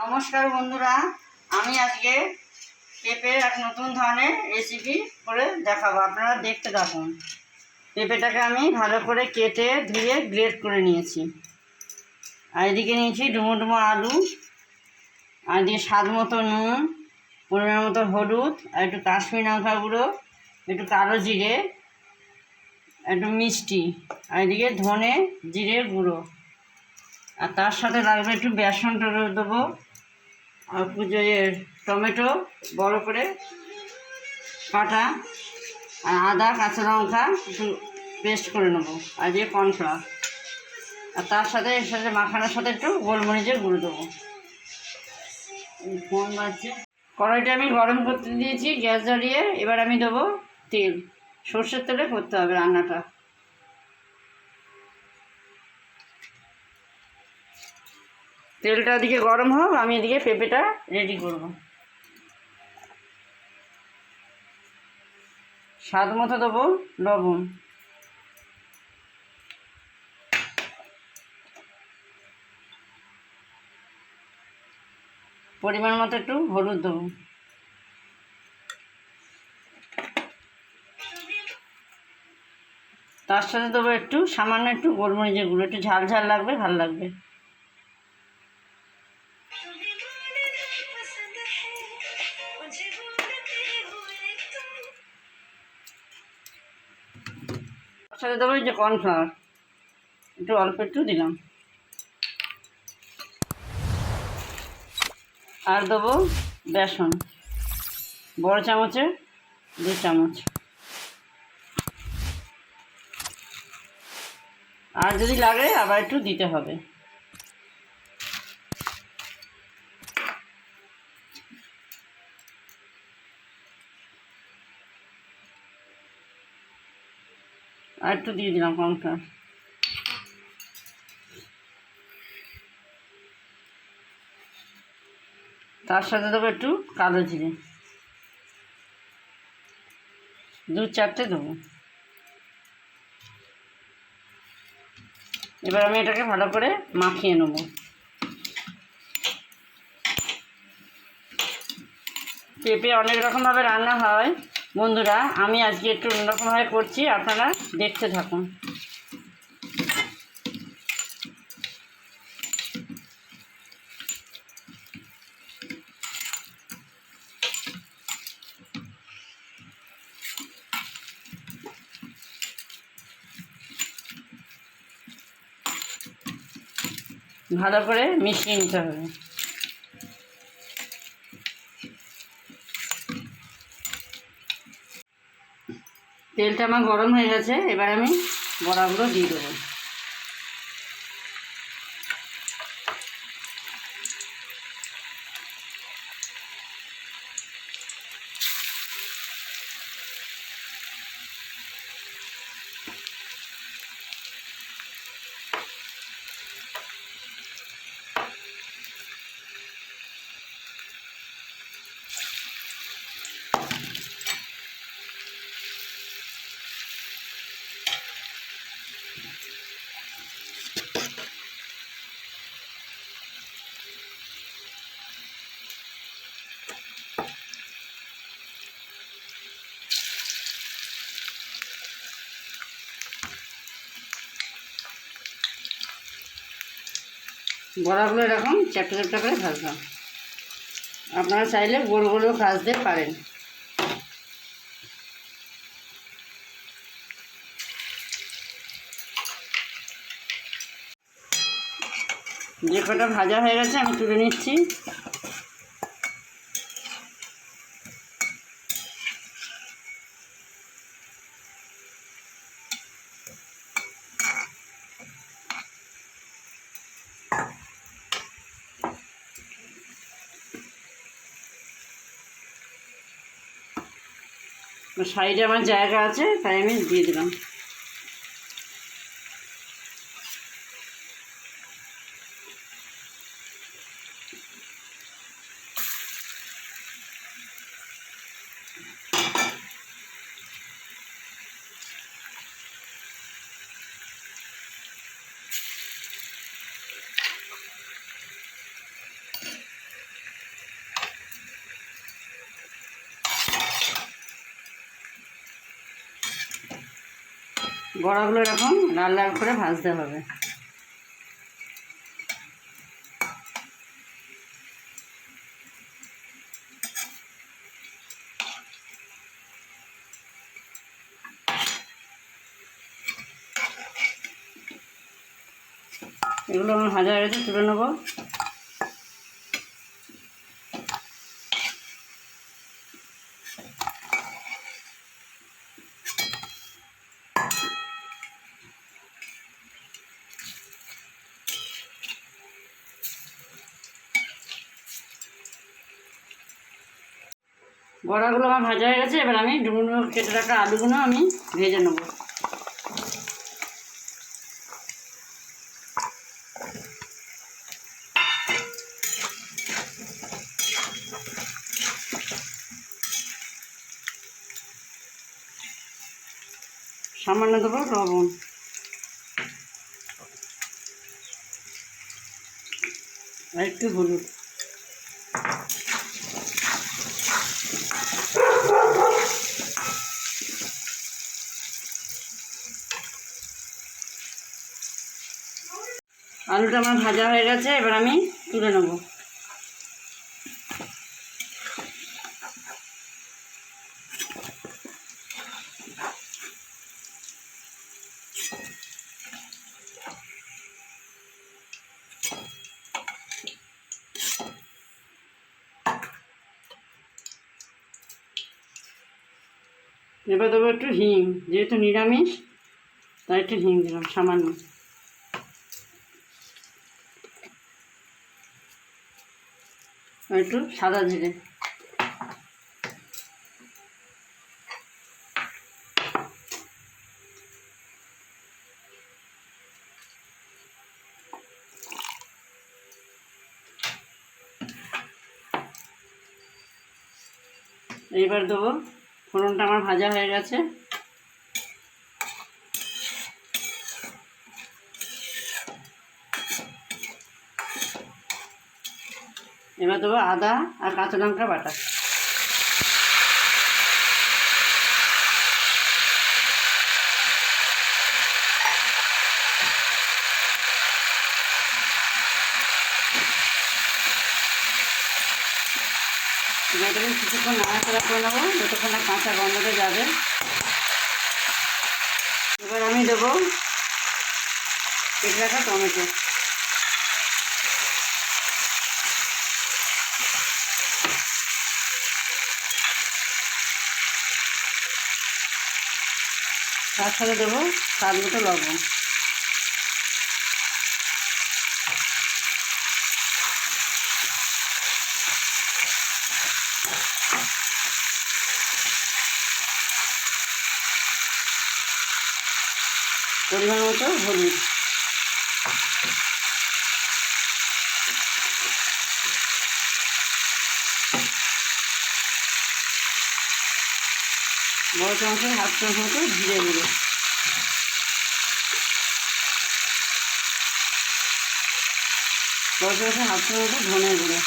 নমস্কার বন্ধুরা, আমি আজকে পেঁপের এক নতুন ধরনের রেসিপি করে দেখাবো। আপনারা দেখতে থাকুন। পেঁপেটাকে আমি ভালো করে কেটে ধুয়ে গ্রেট করে নিয়েছি। আর এদিকে নিয়েছি ডুমো ডুমো আলু, আর এদিকে স্বাদ মতো নুন, পরিমাণ মতো হলুদ, আর একটু কাশ্মীরি লঙ্কা গুঁড়ো, একটু কালো জিরে, একটু মিষ্টি, আর এদিকে ধনে জিরে গুঁড়ো। আর তার সাথে লাগবে একটু বেসন দেবো, আর টমেটো বড় করে কাটা, আর আদা কাঁচা লঙ্কা একটু পেস্ট করে নেবো, আর দিয়ে কর্নফ্লাওয়ার। আর তার সাথে এর সাথে মাখানোর সাথে একটু গোলমরিচের গুঁড়ো দেবো। ফোন বাজছে। কড়াইটা আমি গরম করতে দিয়েছি গ্যাস জ্বালিয়ে। এবার আমি দেবো তেল। সর্ষের তেলে করতে হবে রান্নাটা। তেলটা এদিকে গরম হোক, আমি এদিকে পেঁপেটা রেডি করব। স্বাদ মতো দেবো লবণ, পরিমাণ মতো একটু হলুদ দেবো, তার সাথে দেবো একটু সামান্য একটু গোলমরিচের গুঁড়ো। একটু ঝাল ঝাল লাগবে, ভালো লাগবে। তার সাথে দেবো এই যে কর্নফ্লাওয়ার, একটু অল্প একটু দিলাম। আর দেবো বেসন, বড় চামচে 2 চামচ। আর যদি লাগে আবার একটু দিতে হবে। আর একটু দিয়ে দিলাম কর্নফ্লাওয়ার। তার সাথে দেবো একটু কালো জিরে, 2-4টে দেবো। এবার আমি এটাকে ভালো করে মাখিয়ে নেব। পেঁপে অনেক রকমভাবে রান্না হয় বন্ধুরা, আমি আজকে একটু অন্যরকমভাবে করছি, আপনারা দেখতে থাকুন। ভালো করে মিশিয়ে নিতে হবে। তেলটা আমার গরম হয়ে গেছে, এবার আমি বড়াগুলো দিয়ে দেবো। বড়াগুলো এরকম চ্যাপটা চ্যাপটা করে ভাজলাম। আপনারা চাইলে গোল গোলও ভাজতে পারেন। যে কটা ভাজা হয়ে গেছে আমি তুলে নিচ্ছি। সাইডে আমার জায়গা আছে তাই আমি দিয়ে দিলাম। বড়াগুলো এরকম লাল লাল করে ভাজতে হবে। এগুলো আমার ভাজা হয়ে গেছে, তুলে নেবো। বড়াগুলো আমার ভাজা হয়ে গেছে, এবার আমি ডুমো কেটে রাখা আলুগুলো আমি ভেজে নেবো। সামান্য দেবো লবণ, আর একটু হলুদ। আলুটা আমার ভাজা হয়ে গেছে, এবার আমি তুলে নেব। এবার দেবো একটু হিং, যেহেতু নিরামিষ তাই একটু হিং দিলাম সামান্য। আর একটু সাদা জিরে। এইবার দেবো, ফোড়নটা আমার ভাজা হয়ে গেছে। এবার দেবো আদা আর কাঁচা লঙ্কা বাটা। এবার আমি কিছুক্ষণ নাড়াচাড়া করে নেবো, যতক্ষণ না কাঁচা গন্ধটা যাবে। এবার আমি দেবো কেটে রাখা টমেটো। তার সাথে দেবো স্বাদ মতো লবণ। পরিমাণ মতো হলুদ। বড় চামচের হাফ চামচ মতো জিরে গুঁড়ো। বড় চামচের হাফ চামচ মতো ধনে গুঁড়ো।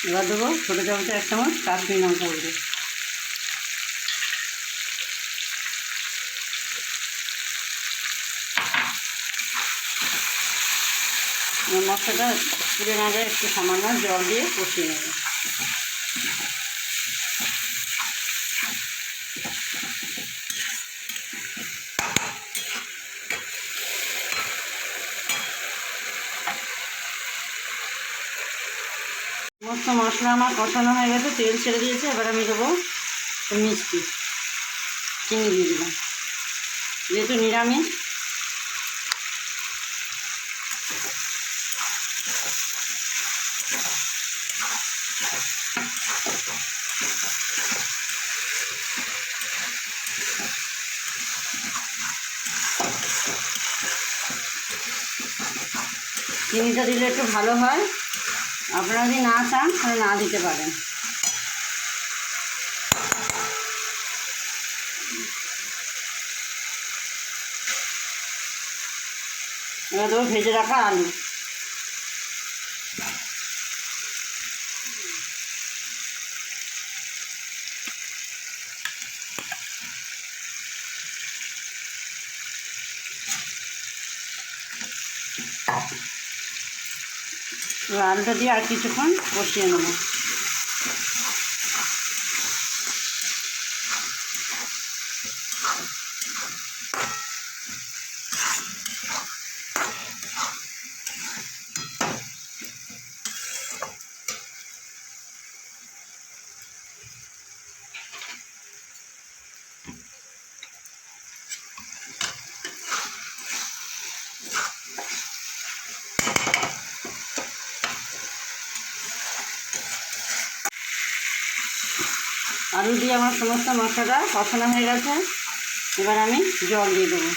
এবার দেবো ছোটো চামচে 1 চামচ কাশ্মীরি লঙ্কা গুঁড়ো। মশলাটা পুড়ে না যায় একটু সামান্য জল দিয়ে কষিয়ে নেব। সমস্ত মশলা আমার কষানো হয়ে গেছে, তেল ছেড়ে দিয়েছে। এবার আমি দেবো মিষ্টি, চিনি দিয়ে দিলাম, যেহেতু নিরামিষ। চিনিটা দিলে একটু ভালো হয়, আপনারা যদি না চান তাহলে না দিতে পারেন। এবার দেবো ভেজে রাখা আলু। এবার আলুটা দিয়ে আর কিছুক্ষণ কষিয়ে নেব। আলু দিয়ে আমার সমস্ত মশলাটা কষানো হয়ে গেছে। এবার আমি জল দিয়ে দেবো।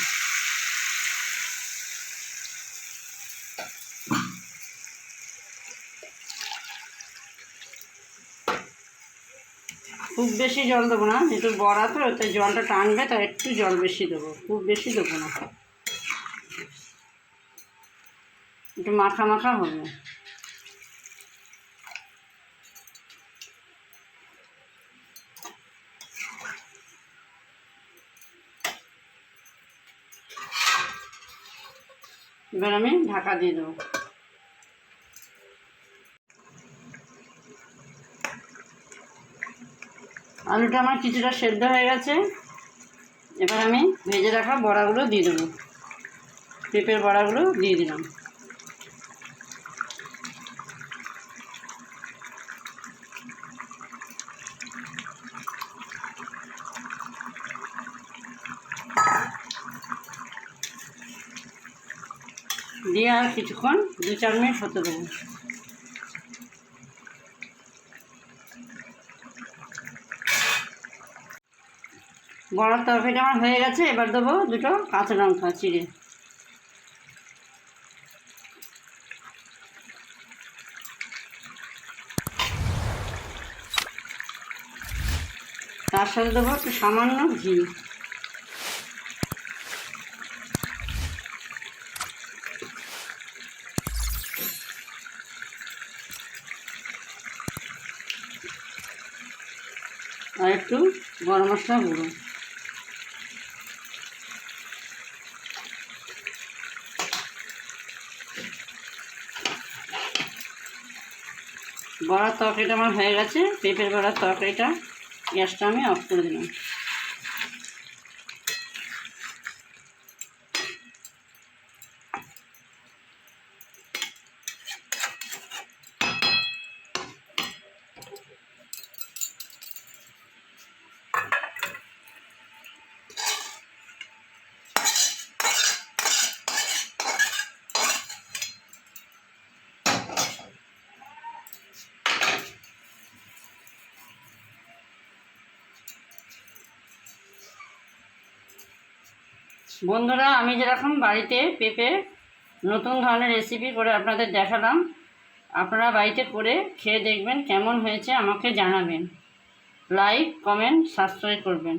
খুব বেশি জল দেবো না, যেহেতু বড়া তো তাই জলটা টানবে, তাই একটু জল বেশি দেবো, খুব বেশি দেবো না, একটু মাখা মাখা হবে। এবার আমি ঢাকা দিয়ে দেবো। আলুটা আমার কিছুটা সেদ্ধ হয়ে গেছে। এবার আমি ভেজে রাখা বড়াগুলো দিয়ে দেবো। পেঁপের বড়াগুলো দিয়ে দিলাম। দিয়ে আর কিছুক্ষণ 2-4 মিনিট হতে দেবো। বড়ার তরকারিটা আমার হয়ে গেছে। এবার দেবো 2টো কাঁচা লঙ্কা চিড়ে। তার সাথে দেবো একটু সামান্য ঘি। আর একটু গরম মশলা গুঁড়ো। বড়ার তরকারিটা আমার হয়ে গেছে। পেঁপের বড়ার তরকারিটা গ্যাসটা আমি অফ করে দিলাম। বন্ধুরা, আমি যেরকম বাড়িতে পেঁপে নতুন ধরনের রেসিপি করে আপনাদের দেখালাম, আপনারা বাড়িতে করে খেয়ে দেখবেন কেমন হয়েছে, আমাকে জানাবেন। লাইক, কমেন্ট, সাবস্ক্রাইব করবেন।